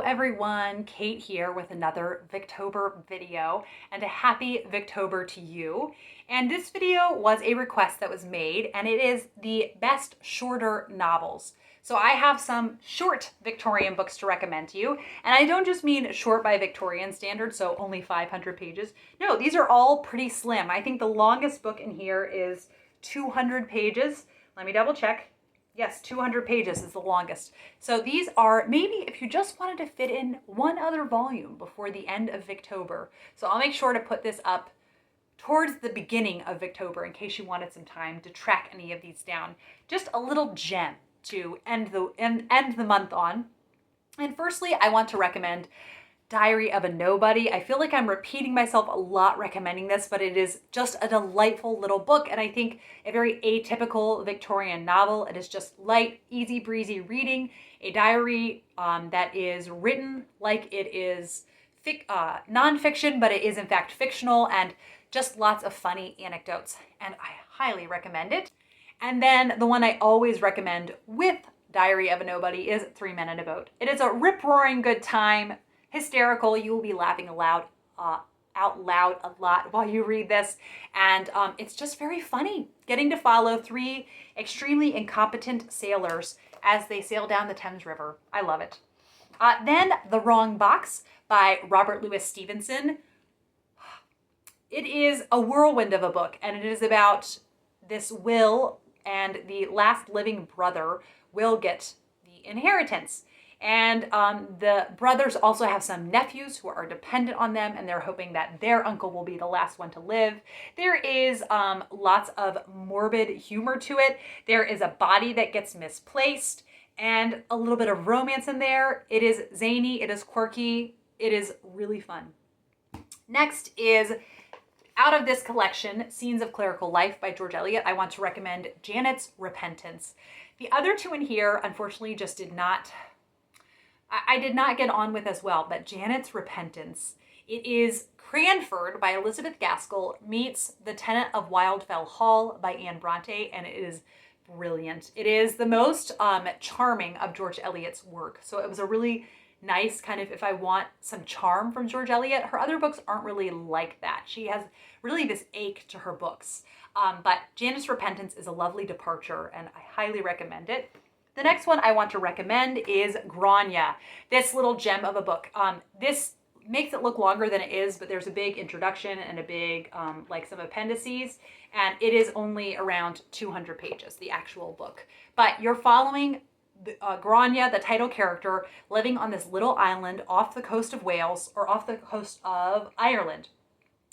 everyone, Kate here with another Victober video, and a happy Victober to you. And this video was a request that was made, and it is the best shorter novels. So I have some short Victorian books to recommend to you, and I don't just mean short by Victorian standards, so only 500 pages. No, these are all pretty slim. I think the longest book in here is 200 pages. Let me double check. Yes, 200 pages is the longest. So these are maybe if you just wanted to fit in one other volume before the end of Victober. So I'll make sure to put this up towards the beginning of Victober in case you wanted some time to track any of these down. Just a little gem to end the month on. And firstly, I want to recommend Diary of a Nobody. I feel like I'm repeating myself a lot recommending this, but it is just a delightful little book, and I think a very atypical Victorian novel. It is just light, easy breezy reading, a diary that is written like it is nonfiction, but it is in fact fictional, and just lots of funny anecdotes, and I highly recommend it. And then the one I always recommend with Diary of a Nobody is Three Men in a Boat. It is a rip-roaring good time, hysterical. You will be laughing out loud a lot while you read this, and it's just very funny getting to follow three extremely incompetent sailors as they sail down the Thames River. I love it. Then The Wrong Box by Robert Louis Stevenson. It is a whirlwind of a book, and it is about this will, and the last living brother will get the inheritance. And the brothers also have some nephews who are dependent on them, and they're hoping that their uncle will be the last one to live. There is lots of morbid humor to it. There is a body that gets misplaced, and a little bit of romance in there. It is zany, it is quirky, it is really fun. Next is, out of this collection, Scenes of Clerical Life by George Eliot, I want to recommend Janet's Repentance. The other two in here, unfortunately, just did not get on with as well, but Janet's Repentance. It is Cranford by Elizabeth Gaskell meets The Tenant of Wildfell Hall by Anne Bronte, and it is brilliant. It is the most charming of George Eliot's work. So it was a really nice kind of, if I want some charm from George Eliot. Her other books aren't really like that. She has really this ache to her books. But Janet's Repentance is a lovely departure, and I highly recommend it. The next one I want to recommend is Grania, this little gem of a book. This makes it look longer than it is, but there's a big introduction and a big, like some appendices, and it is only around 200 pages, the actual book. But you're following Grania, the title character, living on this little island off the coast of Wales, or off the coast of Ireland.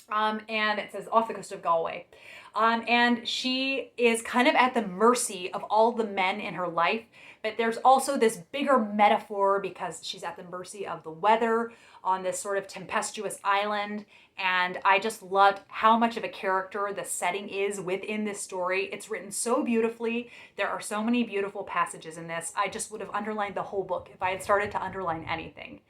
And it says off the coast of Galway. And she is kind of at the mercy of all the men in her life, but there's also this bigger metaphor because she's at the mercy of the weather on this sort of tempestuous island. And I just loved how much of a character the setting is within this story. It's written so beautifully. There are so many beautiful passages in this. I just would have underlined the whole book if I had started to underline anything.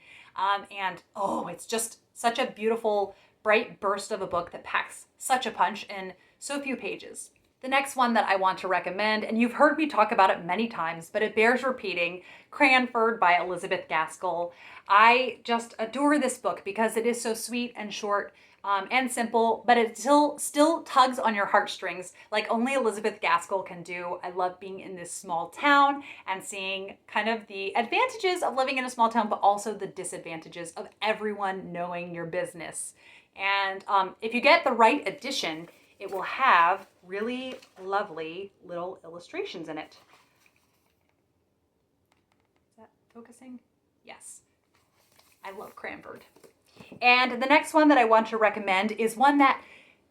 It's just such a beautiful, bright burst of a book that packs such a punch in so few pages. The next one that I want to recommend, and you've heard me talk about it many times, but it bears repeating, Cranford by Elizabeth Gaskell. I just adore this book because it is so sweet and short and simple, but it still tugs on your heartstrings like only Elizabeth Gaskell can do. I love being in this small town and seeing kind of the advantages of living in a small town, but also the disadvantages of everyone knowing your business. And if you get the right edition, it will have really lovely little illustrations in it. Is that focusing? Yes. I love Cranford. And the next one that I want to recommend is one that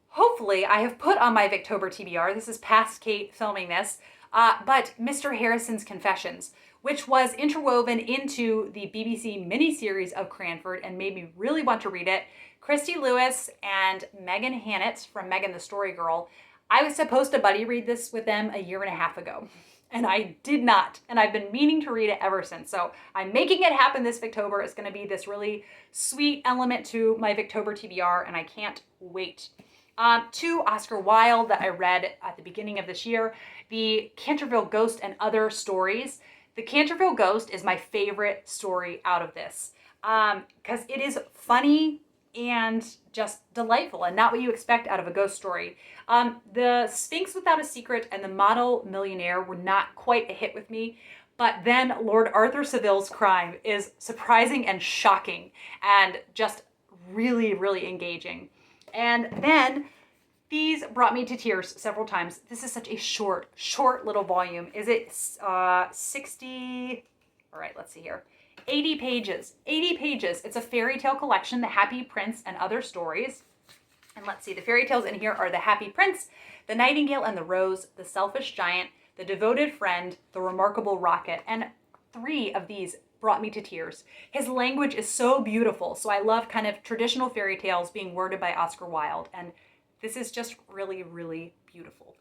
hopefully I have put on my Victober TBR. This is past Kate filming this, but Mr. Harrison's Confessions, which was interwoven into the BBC miniseries of Cranford and made me really want to read it. Christy Lewis and Megan Hannett from Megan the Story Girl. I was supposed to buddy read this with them a year and a half ago, and I did not, and I've been meaning to read it ever since. So I'm making it happen this Victober. It's going to be this really sweet element to my Victober TBR, and I can't wait. To Oscar Wilde that I read at the beginning of this year, the Canterville Ghost and Other Stories. The Canterville Ghost is my favorite story out of this. because it is funny and just delightful and not what you expect out of a ghost story. The Sphinx Without a Secret and the Model Millionaire were not quite a hit with me, but then Lord Arthur Saville's Crime is surprising and shocking and just really, really engaging. And then these brought me to tears several times. This is such a short little volume. Is it 60? All right, let's see here. 80 pages. 80 pages. It's a fairy tale collection, The Happy Prince and Other Stories. And let's see, the fairy tales in here are The Happy Prince, The Nightingale and the Rose, The Selfish Giant, The Devoted Friend, The Remarkable Rocket. And 3 of these brought me to tears. His language is so beautiful. So I love kind of traditional fairy tales being worded by Oscar Wilde. And this is just really, really beautiful.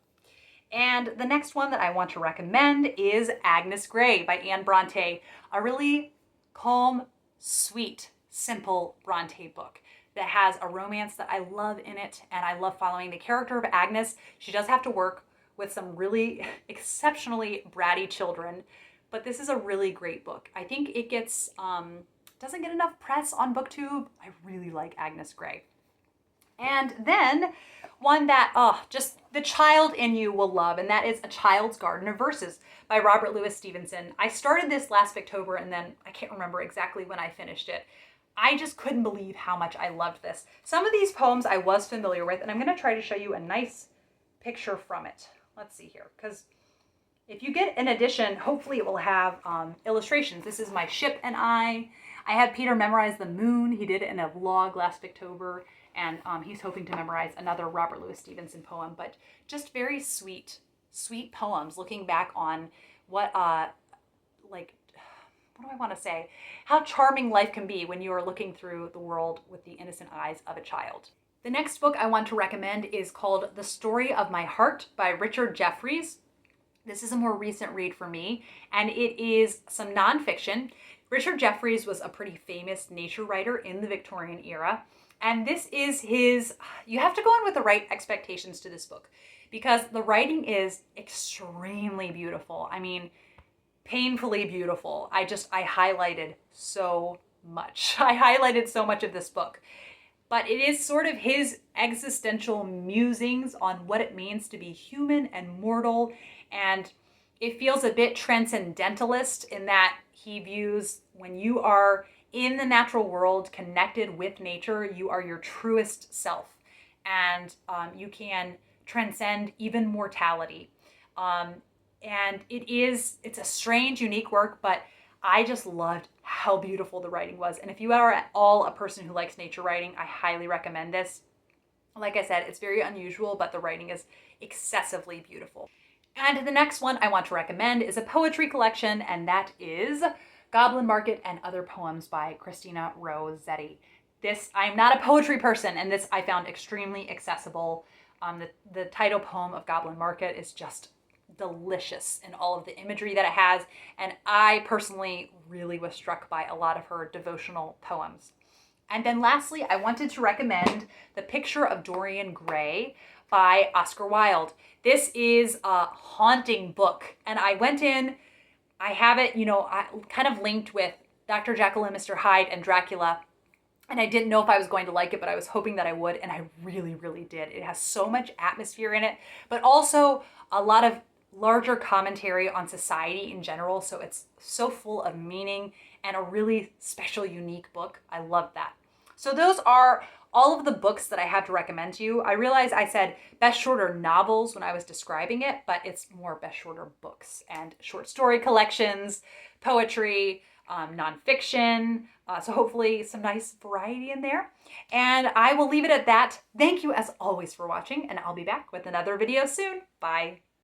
And the next one that I want to recommend is Agnes Grey by Anne Bronte, a really calm, sweet, simple Bronte book that has a romance that I love in it, and I love following the character of Agnes. She does have to work with some really exceptionally bratty children, but this is a really great book. I think it gets doesn't get enough press on BookTube. I really like Agnes Grey. And then one that, just the child in you will love, and that is A Child's Garden of Verses by Robert Louis Stevenson. I started this last October, and then I can't remember exactly when I finished it. I just couldn't believe how much I loved this. Some of these poems I was familiar with, and I'm going to try to show you a nice picture from it. Let's see here, because if you get an edition, hopefully it will have illustrations. This is My Ship and I had Peter memorize the moon. He did it in a vlog last October. And he's hoping to memorize another Robert Louis Stevenson poem, but just very sweet poems looking back on what do I want to say? How charming life can be when you are looking through the world with the innocent eyes of a child. The next book I want to recommend is called The Story of My Heart by Richard Jefferies. This is a more recent read for me, and it is some nonfiction. Richard Jefferies was a pretty famous nature writer in the Victorian era. And this is you have to go in with the right expectations to this book because the writing is extremely beautiful. I mean, painfully beautiful. I highlighted so much. I highlighted so much of this book. But it is sort of his existential musings on what it means to be human and mortal. And it feels a bit transcendentalist in that he views when you are in the natural world, connected with nature, you are your truest self. And you can transcend even mortality. And it's a strange, unique work, but I just loved how beautiful the writing was. And if you are at all a person who likes nature writing, I highly recommend this. Like I said, it's very unusual, but the writing is excessively beautiful. And the next one I want to recommend is a poetry collection, and that is Goblin Market and Other Poems by Christina Rossetti. I'm not a poetry person, and this I found extremely accessible. The title poem of Goblin Market is just delicious in all of the imagery that it has, and I personally really was struck by a lot of her devotional poems. And then lastly, I wanted to recommend The Picture of Dorian Gray by Oscar Wilde. This is a haunting book, and I went in, I have it, I kind of linked with Dr. Jekyll and Mr. Hyde and Dracula, and I didn't know if I was going to like it, but I was hoping that I would, and I really, really did. It has so much atmosphere in it, but also a lot of larger commentary on society in general, so it's so full of meaning and a really special, unique book. I love that. So those are all of the books that I have to recommend to you. I realize I said best shorter novels when I was describing it, but it's more best shorter books and short story collections, poetry, nonfiction. So hopefully some nice variety in there. And I will leave it at that. Thank you as always for watching, and I'll be back with another video soon. Bye.